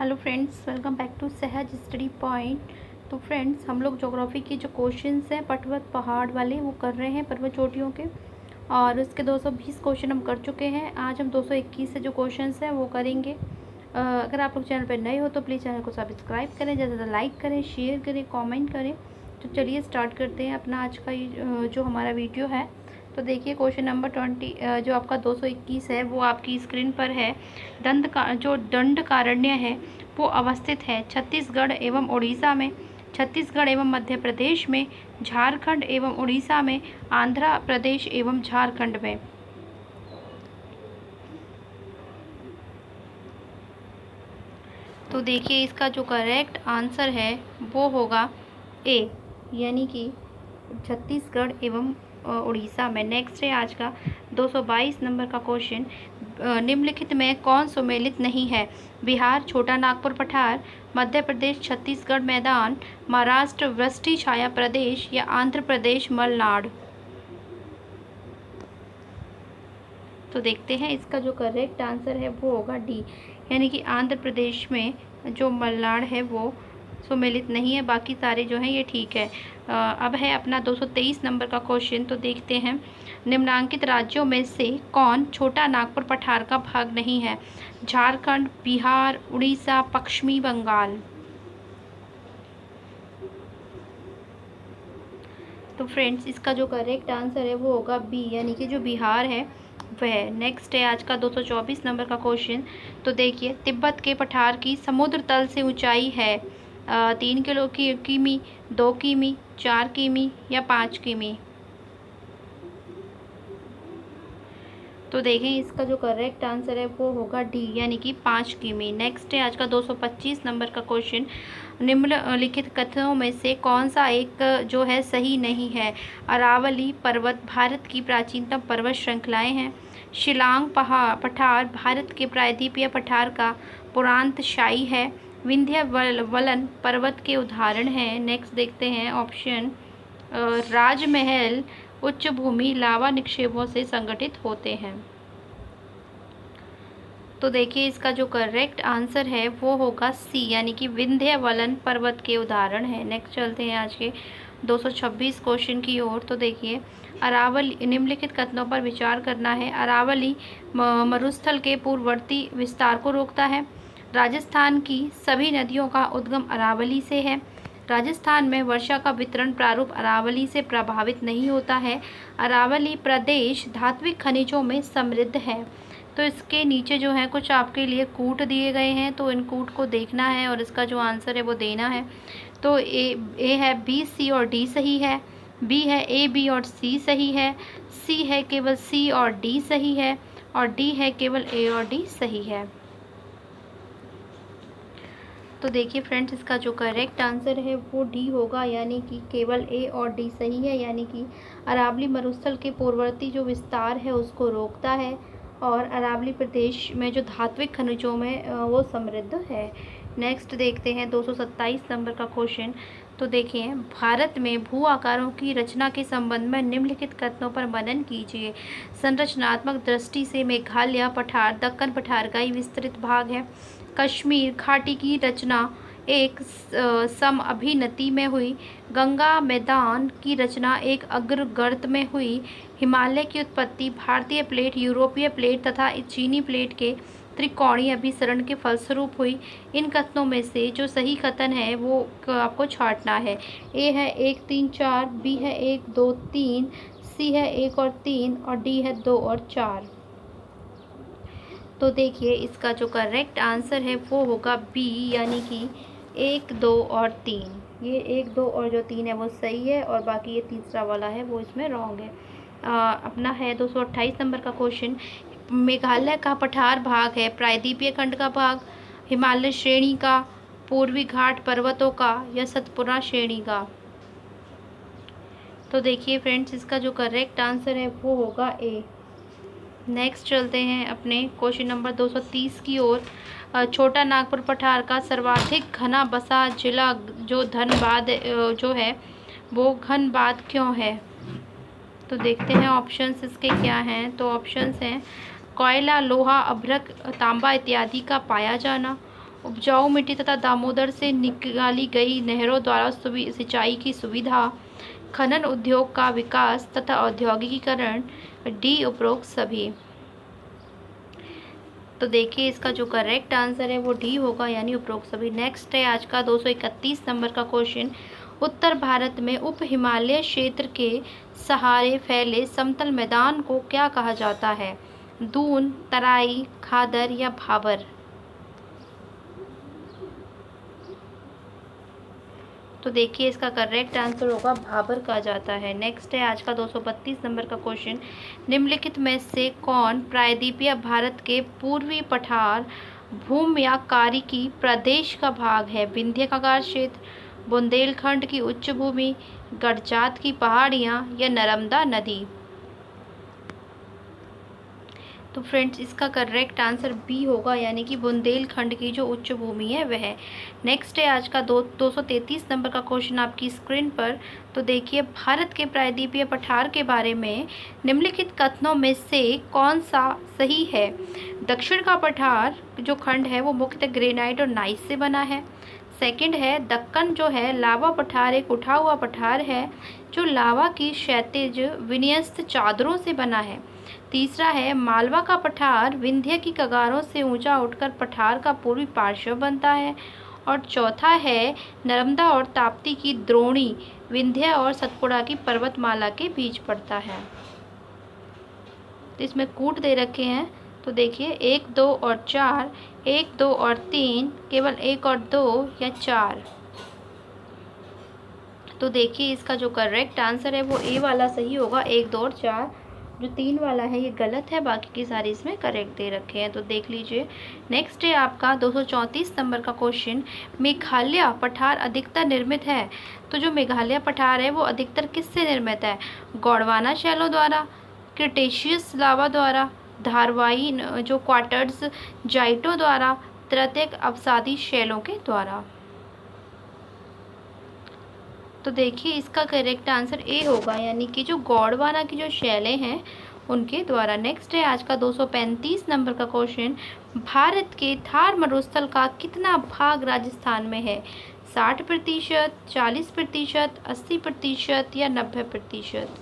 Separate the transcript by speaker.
Speaker 1: Hello friends, welcome back to Sahaj study point. तो friends, हम लोग ज्योग्राफी के जो क्वेश्चंस हैं पर्वत पहाड़ वाले वो कर रहे हैं, पर्वत चोटियों के। और उसके 220 क्वेश्चन हम कर चुके हैं। आज हम 221 से जो क्वेश्चंस हैं वो करेंगे। अगर आप लोग चैनल पर नए हो तो प्लीज़ चैनल को सब्सक्राइब करें, ज़्यादा से ज़्यादा लाइक करें, शेयर करें, कॉमेंट करें। तो चलिए स्टार्ट करते हैं अपना आज का जो हमारा वीडियो है। तो देखिए क्वेश्चन नंबर 20 जो आपका 221 है वो आपकी स्क्रीन पर है। जो दंडकारण्य है वो अवस्थित है छत्तीसगढ़ एवं उड़ीसा में, छत्तीसगढ़ एवं मध्य प्रदेश में, झारखंड एवं उड़ीसा में, आंध्र प्रदेश एवं झारखंड में। तो देखिए इसका जो करेक्ट आंसर है वो होगा ए, यानी कि छत्तीसगढ़ एवं उड़ीसा में। नेक्स्ट है आज का 222 नंबर का क्वेश्चन। निम्नलिखित में कौन सुमेलित नहीं है? बिहार छोटा नागपुर पठार, मध्य प्रदेश छत्तीसगढ़ मैदान, महाराष्ट्र वृष्टि छाया प्रदेश या आंध्र प्रदेश मलनाड। तो देखते हैं इसका जो करेक्ट आंसर है वो होगा डी, यानी कि आंध्र प्रदेश में जो मलनाड है वो सुमेलित नहीं है, बाकी सारे जो हैं ये ठीक है। अब है अपना 223 नंबर का क्वेश्चन। तो देखते हैं निम्नांकित राज्यों में से कौन छोटा नागपुर पठार का भाग नहीं है? झारखंड, बिहार, उड़ीसा, पश्चिमी बंगाल। तो फ्रेंड्स इसका जो करेक्ट आंसर है वो होगा बी, यानी कि जो बिहार है वह। नेक्स्ट है आज का 224 नंबर का क्वेश्चन। तो देखिए तिब्बत के पठार की समुद्र तल से ऊंचाई है 3 किमी, 2 किमी, 4 किमी या 5 किमी। तो देखें इसका जो करेक्ट आंसर है वो होगा डी, यानी कि 5 किमी। नेक्स्ट है आज का 225 नंबर का क्वेश्चन। निम्नलिखित कथनों में से कौन सा एक जो है सही नहीं है? अरावली पर्वत भारत की प्राचीनतम पर्वत श्रृंखलाएं हैं। शिलांग पठार भारत के प्रायद्वीपीय पठार का पुरांतशाही है। विंध्य वलन पर्वत के उदाहरण हैं। नेक्स्ट देखते हैं ऑप्शन। राजमहल उच्च भूमि लावा निक्षेपों से संगठित होते हैं। तो देखिए इसका जो करेक्ट आंसर है वो होगा सी, यानी कि विंध्य वलन पर्वत के उदाहरण है। नेक्स्ट चलते हैं आज के 226 क्वेश्चन की ओर। तो देखिए अरावली, निम्नलिखित कथनों पर विचार करना है। अरावली मरुस्थल के पूर्ववर्ती विस्तार को रोकता है। राजस्थान की सभी नदियों का उद्गम अरावली से है। राजस्थान में वर्षा का वितरण प्रारूप अरावली से प्रभावित नहीं होता है। अरावली प्रदेश धात्विक खनिजों में समृद्ध है। तो इसके नीचे जो है कुछ आपके लिए कूट दिए गए हैं, तो इन कूट को देखना है और इसका जो आंसर है वो देना है। तो ए है बी, सी और डी सही है। बी है ए, बी और सी सही है। सी है केवल सी और डी सही है। और डी है केवल ए और डी सही है। तो देखिए फ्रेंड्स इसका जो करेक्ट आंसर है वो डी होगा, यानी कि केवल ए और डी सही है, यानी कि अरावली मरुस्थल के पूर्ववर्ती जो विस्तार है उसको रोकता है और अरावली प्रदेश में जो धात्विक खनिजों में वो समृद्ध है। नेक्स्ट देखते हैं 227 नंबर का क्वेश्चन। तो देखिए भारत में भू आकारों की रचना के संबंध में निम्नलिखित कथनों पर मनन कीजिए। संरचनात्मक दृष्टि से मेघालय पठार दक्कन पठार का ही विस्तृत भाग है। कश्मीर घाटी की रचना एक समअभिनति में हुई। गंगा मैदान की रचना एक अग्रगर्त में हुई। हिमालय की उत्पत्ति भारतीय प्लेट, यूरोपीय प्लेट तथा चीनी प्लेट के त्रिकोणीय अभिसरण के फलस्वरूप हुई। इन कथनों में से जो सही कथन है वो आपको छांटना है। ए है 1, 3, 4, बी है 1, 2, 3, सी है 1 और 3 और डी है 2 और 4। तो देखिए इसका जो करेक्ट आंसर है वो होगा बी, यानी कि 1, 2 और 3। ये 1, 2 और जो 3 है वो सही है और बाकी ये तीसरा वाला है वो इसमें रॉन्ग है। अपना है 228 नंबर का क्वेश्चन। मेघालय का पठार भाग है प्रायद्वीपीय खंड का भाग, हिमालय श्रेणी का, पूर्वी घाट पर्वतों का या सतपुरा श्रेणी का। तो देखिए फ्रेंड्स इसका जो करेक्ट आंसर है वो होगा ए। नेक्स्ट चलते हैं अपने क्वेश्चन नंबर 230 की ओर। छोटा नागपुर पठार का सर्वाधिक घना बसा जिला जो धनबाद जो है वो घनबाद क्यों है? तो देखते हैं ऑप्शंस इसके क्या हैं। तो ऑप्शंस हैं कोयला, लोहा, अभ्रक, तांबा इत्यादि का पाया जाना, उपजाऊ मिट्टी तथा दामोदर से निकाली गई नहरों द्वारा सिंचाई की सुविधा, खनन उद्योग का विकास तथा औद्योगिकीकरण, डी उपरोक्त सभी। तो देखिए इसका जो करेक्ट आंसर है वो डी होगा, यानी उपरोक्त सभी। नेक्स्ट है आज का 231 नंबर का क्वेश्चन। उत्तर भारत में उप हिमालय क्षेत्र के सहारे फैले समतल मैदान को क्या कहा जाता है? दून, तराई, खादर या भाबर? तो देखिए इसका करेक्ट आंसर होगा भाबर कहा जाता है। नेक्स्ट है आज का 232 नंबर का क्वेश्चन। निम्नलिखित में से कौन प्रायद्वीपीय भारत के पूर्वी पठार भूमध्यकारिकी प्रदेश का भाग है? विंध्य कगार क्षेत्र, बुंदेलखंड की उच्च भूमि, गडजात की पहाड़ियाँ या नर्मदा नदी? तो फ्रेंड्स इसका करेक्ट आंसर बी होगा, यानी कि बुंदेलखंड की जो उच्च भूमि है वह। नेक्स्ट है आज का 233 नंबर का क्वेश्चन आपकी स्क्रीन पर। तो देखिए भारत के प्रायद्वीपीय पठार के बारे में निम्नलिखित कथनों में से कौन सा सही है? दक्षिण का पठार जो खंड है वो मुख्यतः ग्रेनाइट और नाइस से बना है। सेकंड है दक्कन जो है लावा पठार एक उठा हुआ पठार है जो लावा की क्षैतिज विन्यस्त चादरों से बना है। तीसरा है मालवा का पठार विंध्य की कगारों से ऊंचा उठकर पठार का पूर्वी पार्श्व बनता है। और चौथा है नर्मदा और ताप्ती की द्रोणी विंध्य और सतपुड़ा की पर्वतमाला के बीच पड़ता है। तो इसमें कूट दे रखे हैं, तो देखिए 1, 2 और 4, 1, 2 और 3, केवल 1 और 2 या 4? तो देखिए इसका जो करेक्ट आंसर है वो ए वाला सही होगा, 1, 2 और 4। जो 3 वाला है ये गलत है, बाकी की सारी इसमें करेक्ट दे रखे हैं, तो देख लीजिए। नेक्स्ट है आपका 234 नंबर का क्वेश्चन। मेघालय पठार अधिकतर निर्मित है, तो जो मेघालय पठार है वो अधिकतर किससे निर्मित है? गोंडवाना शैलों द्वारा, क्रिटेशियस लावा द्वारा, धारवाई जो क्वार्टर्स जाइटों द्वारा, तृतीयक अवसादी शैलों के द्वारा? तो देखिए इसका करेक्ट आंसर ए होगा, यानी कि जो गोंडवाना की जो शैलें हैं उनके द्वारा। नेक्स्ट है आज का 235 नंबर का क्वेश्चन। भारत के थार मरुस्थल का कितना भाग राजस्थान में है? 60%, 40%, 80% या 90%?